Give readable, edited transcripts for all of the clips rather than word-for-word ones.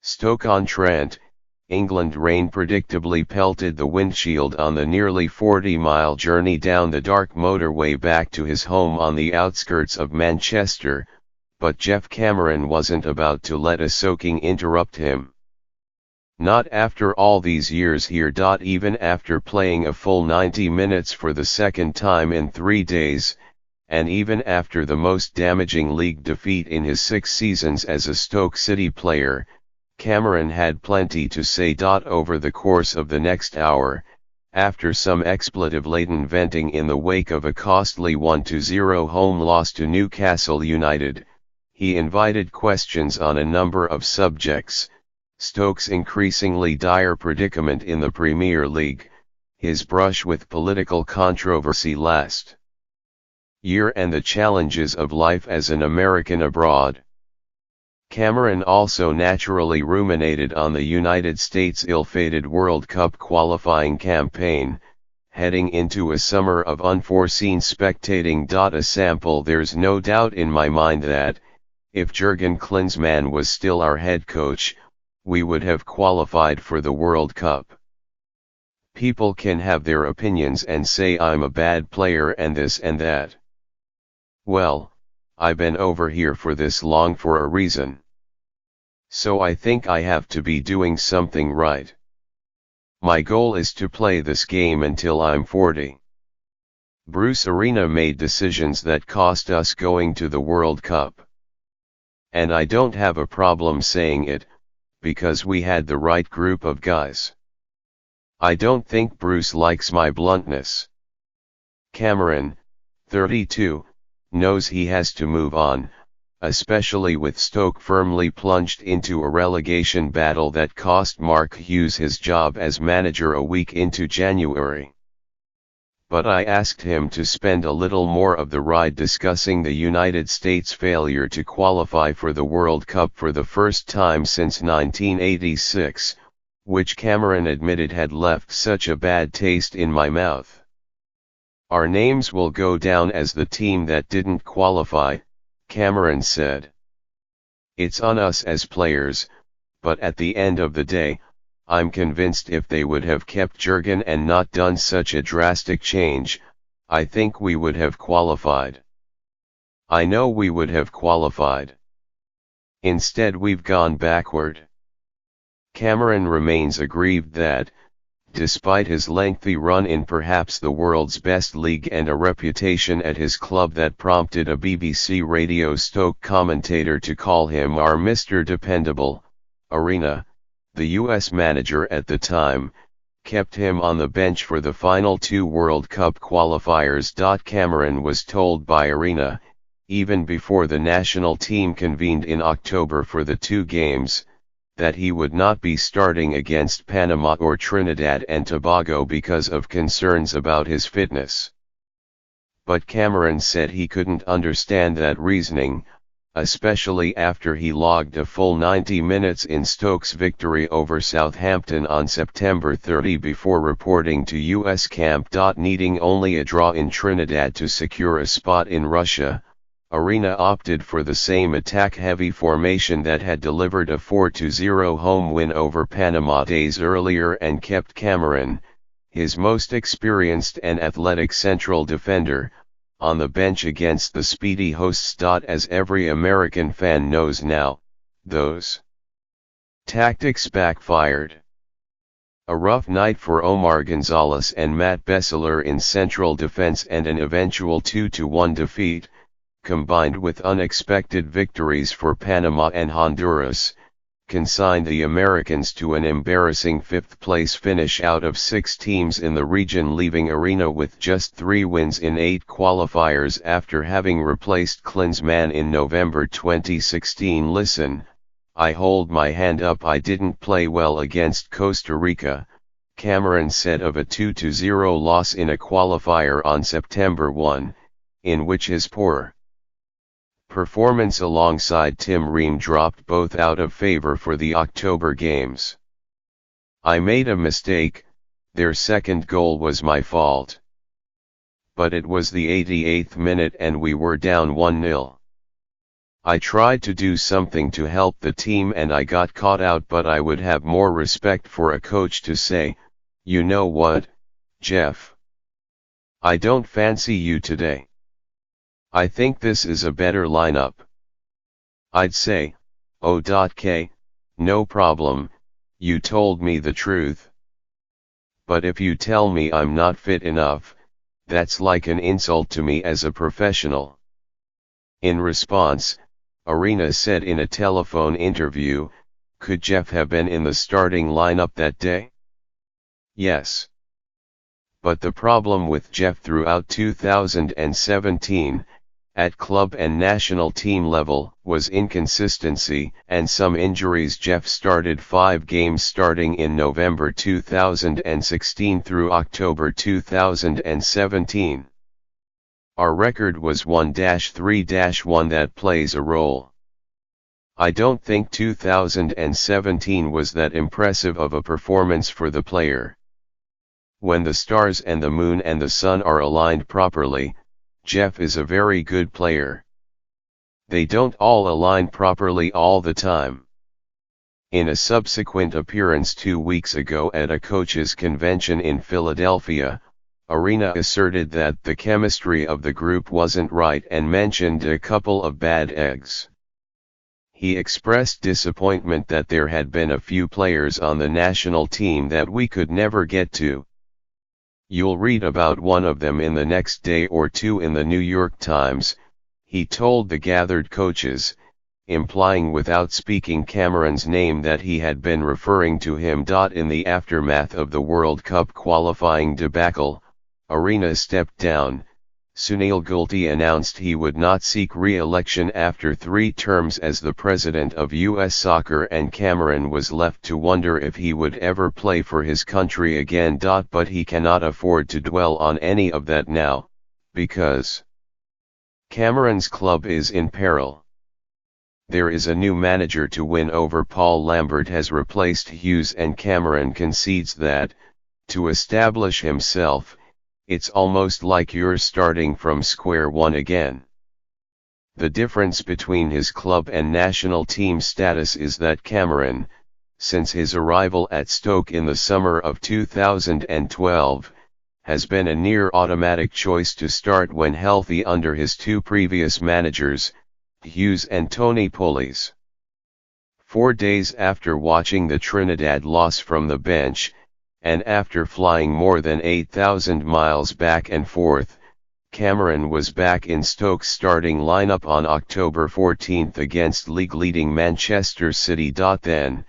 Stoke-on-Trent, England. Rain predictably pelted the windshield on the nearly 40-mile journey down the dark motorway back to his home on the outskirts of Manchester, but Geoff Cameron wasn't about to let a soaking interrupt him. Not after all these years here. Even after playing a full 90 minutes for the second time in 3 days, and even after the most damaging league defeat in his 6 seasons as a Stoke City player, Cameron had plenty to say. Over the course of the next hour, after some expletive-laden venting in the wake of a costly 1-0 home loss to Newcastle United, he invited questions on a number of subjects: Stoke's increasingly dire predicament in the Premier League, his brush with political controversy last year, and the challenges of life as an American abroad. Cameron also naturally ruminated on the United States' ill-fated World Cup qualifying campaign, heading into a summer of unforeseen spectating. A sample: there's no doubt in my mind that, if Jurgen Klinsmann was still our head coach, we would have qualified for the World Cup. People can have their opinions and say I'm a bad player and this and that. Well, I've been over here for this long for a reason. So I think I have to be doing something right. My goal is to play this game until I'm 40. Bruce Arena made decisions that cost us going to the World Cup. And I don't have a problem saying it, because we had the right group of guys. I don't think Bruce likes my bluntness. Cameron, 32, knows he has to move on, especially with Stoke firmly plunged into a relegation battle that cost Mark Hughes his job as manager a week into January. But I asked him to spend a little more of the ride discussing the United States' failure to qualify for the World Cup for the first time since 1986, which Cameron admitted had left such a bad taste in my mouth. Our names will go down as the team that didn't qualify, Cameron said. It's on us as players, but at the end of the day, I'm convinced if they would have kept Jurgen and not done such a drastic change, I think we would have qualified. I know we would have qualified. Instead we've gone backward. Cameron remains aggrieved that, despite his lengthy run in perhaps the world's best league and a reputation at his club that prompted a BBC Radio Stoke commentator to call him our Mr. Dependable, Arena, the US manager at the time, kept him on the bench for the final 2 World Cup qualifiers. Cameron was told by Arena, even before the national team convened in October for the 2 games, that he would not be starting against Panama or Trinidad and Tobago because of concerns about his fitness. But Cameron said he couldn't understand that reasoning, especially after he logged a full 90 minutes in Stoke's victory over Southampton on September 30 before reporting to US camp. Needing only a draw in Trinidad to secure a spot in Russia, Arena opted for the same attack-heavy formation that had delivered a 4-0 home win over Panama days earlier and kept Cameron, his most experienced and athletic central defender, on the bench against the speedy hosts. As every American fan knows now, those tactics backfired. A rough night for Omar Gonzalez and Matt Besseler in central defense and an eventual 2-1 defeat, combined with unexpected victories for Panama and Honduras, consigned the Americans to an embarrassing 5th-place finish out of 6 teams in the region, leaving Arena with just 3 wins in 8 qualifiers after having replaced Klinsmann in November 2016. Listen, I hold my hand up, I didn't play well against Costa Rica, Cameron said of a 2-0 loss in a qualifier on September 1, in which his poor performance alongside Tim Ream dropped both out of favor for the October games. I made a mistake, their second goal was my fault. But it was the 88th minute and we were down 1-0. I tried to do something to help the team and I got caught out, but I would have more respect for a coach to say, you know what, Geoff? I don't fancy you today. I think this is a better lineup. I'd say, oh.k, no problem, you told me the truth. But if you tell me I'm not fit enough, that's like an insult to me as a professional. In response, Arena said in a telephone interview, could Geoff have been in the starting lineup that day? Yes. But the problem with Geoff throughout 2017, at club and national team level, was inconsistency and some injuries. Geoff started 5 games starting in November 2016 through October 2017. Our record was 1-3-1. That plays a role. I don't think 2017 was that impressive of a performance for the player. When the stars and the moon and the sun are aligned properly, Geoff is a very good player. They don't all align properly all the time. In a subsequent appearance 2 weeks ago at a coaches' convention in Philadelphia, Arena asserted that the chemistry of the group wasn't right and mentioned a couple of bad eggs. He expressed disappointment that there had been a few players on the national team that we could never get to. You'll read about one of them in the next day or two in the New York Times, he told the gathered coaches, implying without speaking Cameron's name that he had been referring to him. In the aftermath of the World Cup qualifying debacle, Arena stepped down. Sunil Gulti announced he would not seek re-election after 3 terms as the president of US Soccer, and Cameron was left to wonder if he would ever play for his country again. But he cannot afford to dwell on any of that now, because Cameron's club is in peril. There is a new manager to win over. Paul Lambert has replaced Hughes, and Cameron concedes that, to establish himself, it's almost like you're starting from square one again. The difference between his club and national team status is that Cameron, since his arrival at Stoke in the summer of 2012, has been a near automatic choice to start when healthy under his 2 previous managers, Hughes and Tony Pulis. 4 days after watching the Trinidad loss from the bench, and after flying more than 8,000 miles back and forth, Cameron was back in Stoke's starting lineup on October 14 against league-leading Manchester City. Then,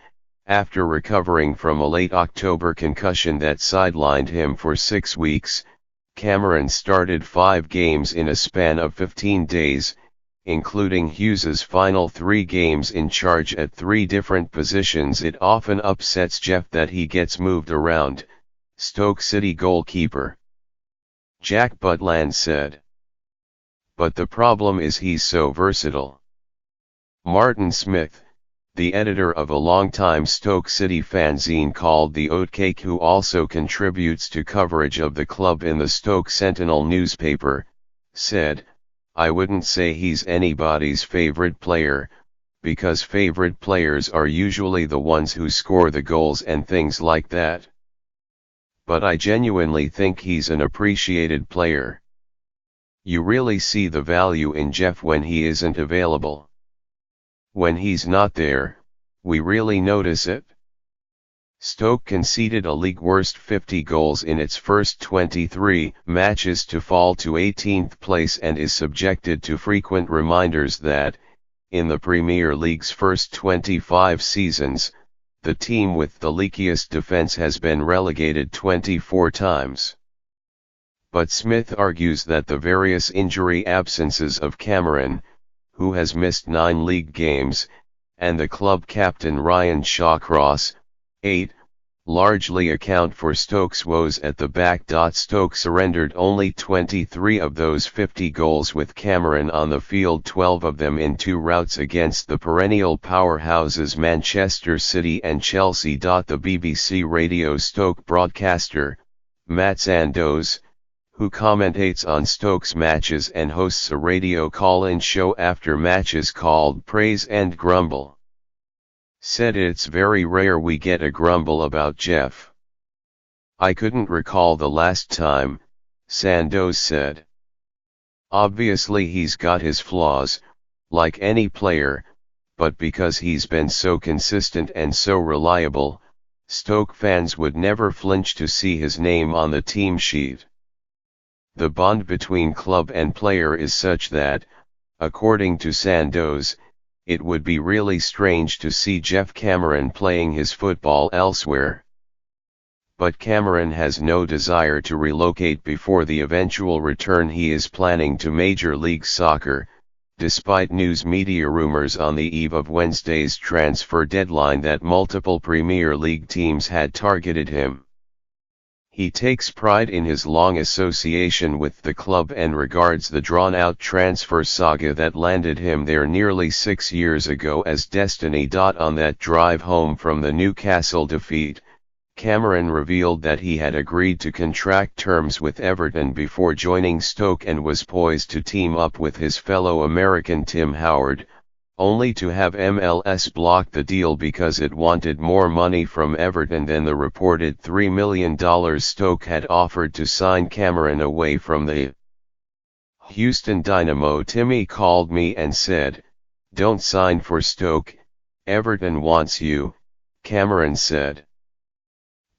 after recovering from a late October concussion that sidelined him for 6 weeks, Cameron started 5 games in a span of 15 days, including Hughes's final 3 games in charge at 3 different positions. It often upsets Geoff that he gets moved around, Stoke City goalkeeper Jack Butland said. But the problem is he's so versatile. Martin Smith, the editor of a longtime Stoke City fanzine called The Oatcake, who also contributes to coverage of the club in the Stoke Sentinel newspaper, said, I wouldn't say he's anybody's favorite player, because favorite players are usually the ones who score the goals and things like that. But I genuinely think he's an appreciated player. You really see the value in Geoff when he isn't available. When he's not there, we really notice it. Stoke conceded a league-worst 50 goals in its first 23 matches to fall to 18th place, and is subjected to frequent reminders that, in the Premier League's first 25 seasons, the team with the leakiest defence has been relegated 24 times. But Smith argues that the various injury absences of Cameron, who has missed 9 league games, and the club captain Ryan Shawcross, 8, largely account for Stoke's woes at the back. Stoke surrendered only 23 of those 50 goals with Cameron on the field, 12 of them in 2 routs against the perennial powerhouses Manchester City and Chelsea. The BBC Radio Stoke broadcaster, Matt Sandoz, who commentates on Stoke's matches and hosts a radio call-in show after matches called Praise and Grumble, said it's very rare we get a grumble about Geoff. I couldn't recall the last time, Sandoz said. Obviously he's got his flaws, like any player, but because he's been so consistent and so reliable, Stoke fans would never flinch to see his name on the team sheet. The bond between club and player is such that, according to Sandoz, it would be really strange to see Geoff Cameron playing his football elsewhere. But Cameron has no desire to relocate before the eventual return he is planning to Major League Soccer, despite news media rumors on the eve of Wednesday's transfer deadline that multiple Premier League teams had targeted him. He takes pride in his long association with the club and regards the drawn-out transfer saga that landed him there nearly 6 years ago as destiny. On that drive home from the Newcastle defeat, Cameron revealed that he had agreed to contract terms with Everton before joining Stoke and was poised to team up with his fellow American Tim Howard, only to have MLS block the deal because it wanted more money from Everton than the reported $3 million Stoke had offered to sign Cameron away from the Houston Dynamo. Timmy called me and said, "Don't sign for Stoke, Everton wants you," Cameron said.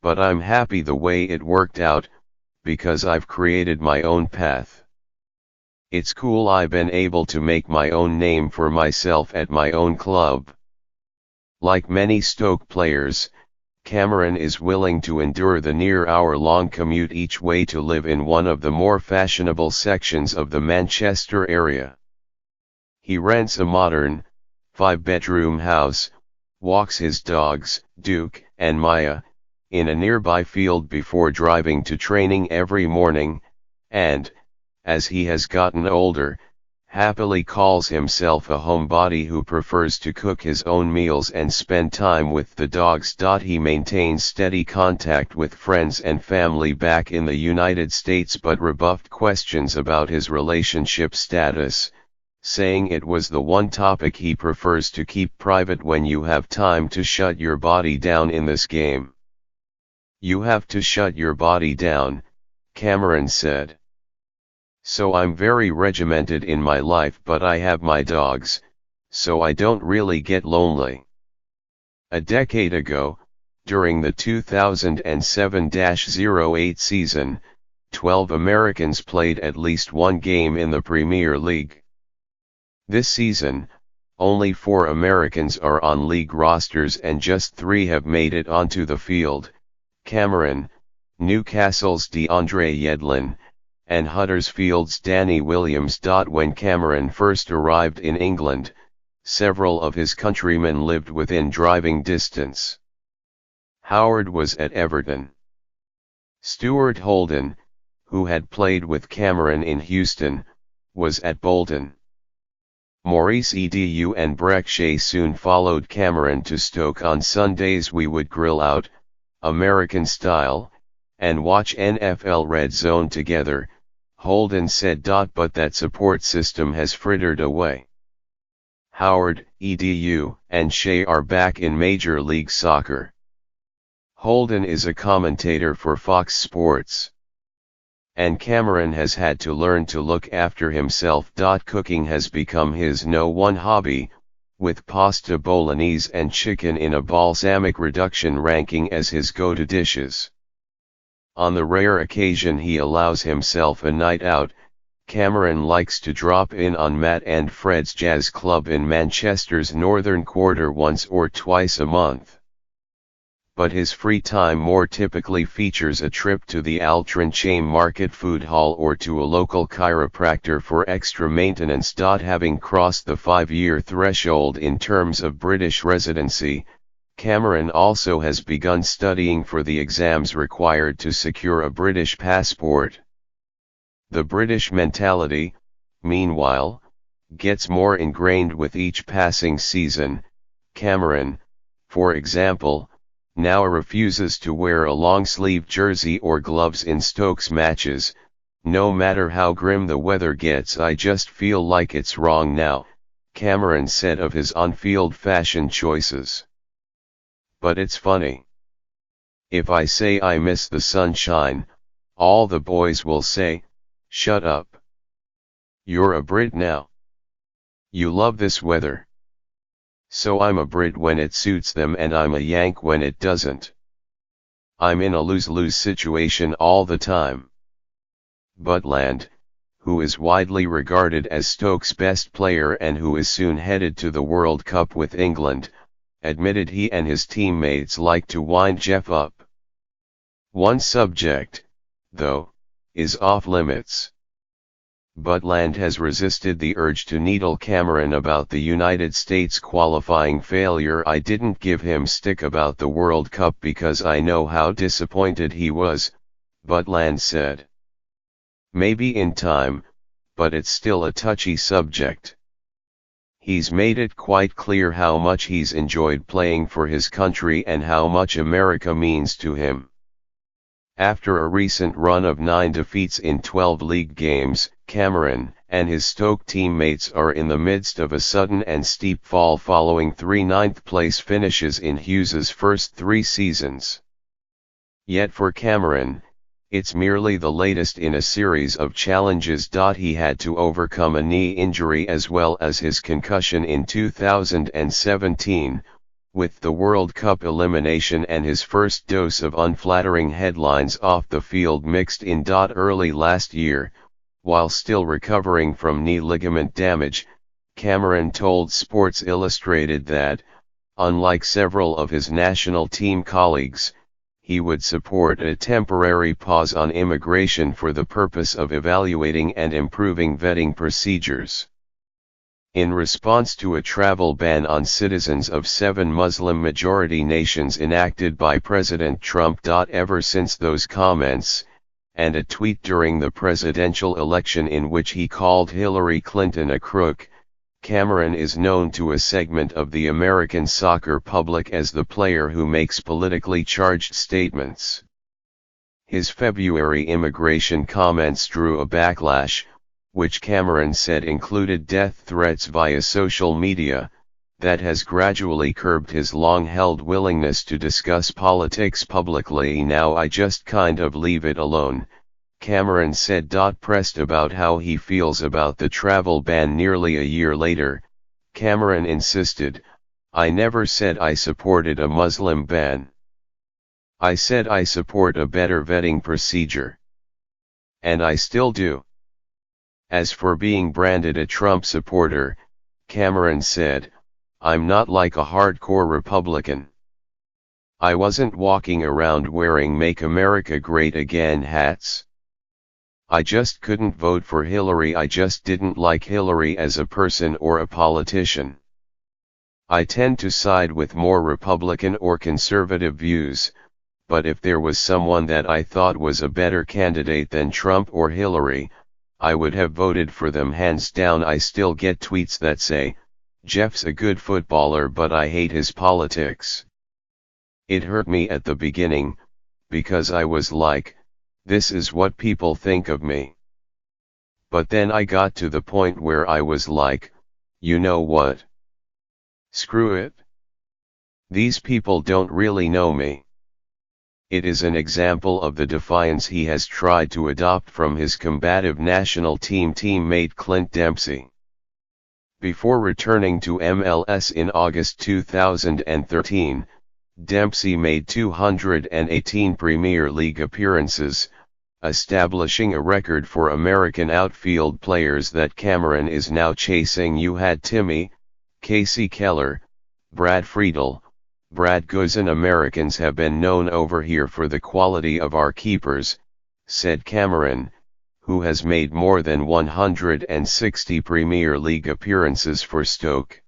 "But I'm happy the way it worked out, because I've created my own path. It's cool I've been able to make my own name for myself at my own club." Like many Stoke players, Cameron is willing to endure the near hour-long commute each way to live in one of the more fashionable sections of the Manchester area. He rents a modern, 5-bedroom house, walks his dogs, Duke and Maya, in a nearby field before driving to training every morning, and, as he has gotten older, happily calls himself a homebody who prefers to cook his own meals and spend time with the dogs. He maintains steady contact with friends and family back in the United States but rebuffed questions about his relationship status, saying it was the one topic he prefers to keep private when you have time to shut your body down in this game. "You have to shut your body down," Cameron said. "So I'm very regimented in my life, but I have my dogs, so I don't really get lonely." A decade ago, during the 2007-08 season, 12 Americans played at least one game in the Premier League. This season, only 4 Americans are on league rosters and just 3 have made it onto the field: Cameron, Newcastle's DeAndre Yedlin, and Huddersfield's Danny Williams. When Cameron first arrived in England, several of his countrymen lived within driving distance. Howard was at Everton. Stuart Holden, who had played with Cameron in Houston, was at Bolton. Maurice Edu and Breck Shea soon followed Cameron to Stoke. On Sundays we would grill out, American style, and watch NFL Red Zone together, Holden said. But that support system has frittered away. Howard, Edu, and Shea are back in Major League Soccer. Holden is a commentator for Fox Sports. And Cameron has had to learn to look after himself. Cooking has become his #1 hobby, with pasta bolognese and chicken in a balsamic reduction ranking as his go-to dishes. On the rare occasion he allows himself a night out, Cameron likes to drop in on Matt and Fred's Jazz Club in Manchester's Northern Quarter once or twice a month. But his free time more typically features a trip to the Altrincham Market Food Hall or to a local chiropractor for extra maintenance. Having crossed the 5-year threshold in terms of British residency, Cameron also has begun studying for the exams required to secure a British passport. The British mentality, meanwhile, gets more ingrained with each passing season. Cameron, for example, now refuses to wear a long-sleeved jersey or gloves in Stoke's matches, No matter how grim the weather gets, I just feel like it's wrong now, Cameron said of his on-field fashion choices. But it's funny. If I say I miss the sunshine, all the boys will say, "Shut up. You're a Brit now. You love this weather." So I'm a Brit when it suits them and I'm a Yank when it doesn't. I'm in a lose-lose situation all the time. Butland, who is widely regarded as Stoke's best player and who is soon headed to the World Cup with England, admitted he and his teammates like to wind Geoff up. One subject, though, is off limits. Butland has resisted the urge to needle Cameron about the United States qualifying failure. "I didn't give him stick about the World Cup because I know how disappointed he was," Butland said. "Maybe in time, but it's still a touchy subject. He's made it quite clear how much he's enjoyed playing for his country and how much America means to him." After a recent run of 9 defeats in 12 league games, Cameron and his Stoke teammates are in the midst of a sudden and steep fall following 3 ninth-place finishes in Hughes's first 3 seasons. Yet for Cameron, it's merely the latest in a series of challenges. He had to overcome a knee injury as well as his concussion in 2017, with the World Cup elimination and his first dose of unflattering headlines off the field mixed in. Early last year, while still recovering from knee ligament damage, Cameron told Sports Illustrated that, unlike several of his national team colleagues, he would support a temporary pause on immigration for the purpose of evaluating and improving vetting procedures. In response to a travel ban on citizens of 7 Muslim-majority nations enacted by President Trump. Ever since those comments, and a tweet during the presidential election in which he called Hillary Clinton a crook, Cameron is known to a segment of the American soccer public as the player who makes politically charged statements. His February immigration comments drew a backlash, which Cameron said included death threats via social media, that has gradually curbed his long-held willingness to discuss politics publicly. "Now I just kind of leave it alone," Cameron said. Pressed about how he feels about the travel ban nearly a year later, Cameron insisted, "I never said I supported a Muslim ban. I said I support a better vetting procedure. And I still do." As for being branded a Trump supporter, Cameron said, "I'm not like a hardcore Republican. I wasn't walking around wearing Make America Great Again hats. I just couldn't vote for Hillary. I just didn't like Hillary as a person or a politician. I tend to side with more Republican or conservative views, but if there was someone that I thought was a better candidate than Trump or Hillary, I would have voted for them hands down." I still get tweets that say, "Geoff's a good footballer but I hate his politics. It hurt me at the beginning, because I was like, this is what people think of me. But then I got to the point where I was like, you know what? Screw it. These people don't really know me." It is an example of the defiance he has tried to adopt from his combative national team teammate Clint Dempsey. Before returning to MLS in August 2013, Dempsey made 218 Premier League appearances, establishing a record for American outfield players that Cameron is now chasing. "You had Timmy, Casey Keller, Brad Friedel, Brad Guzan. Americans have been known over here for the quality of our keepers," said Cameron, who has made more than 160 Premier League appearances for Stoke.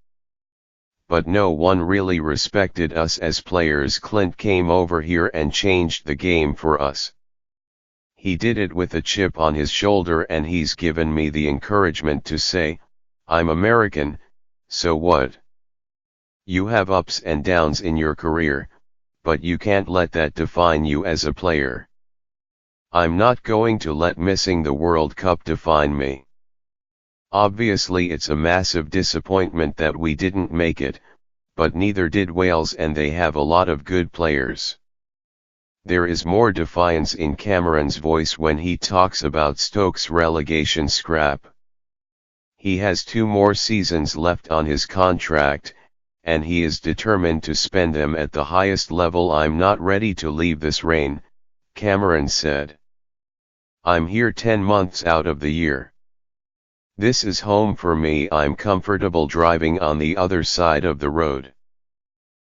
"But no one really respected us as players. Clint came over here and changed the game for us. He did it with a chip on his shoulder and he's given me the encouragement to say, I'm American, so what? You have ups and downs in your career, but you can't let that define you as a player. I'm not going to let missing the World Cup define me. Obviously it's a massive disappointment that we didn't make it, but neither did Wales and they have a lot of good players. There is more defiance in Cameron's voice when he talks about Stoke's relegation scrap. He has 2 more seasons left on his contract, and he is determined to spend them at the highest level. I'm not ready to leave this reign, Cameron said. I'm here 10 months out of the year. This is home for me. I'm comfortable driving on the other side of the road.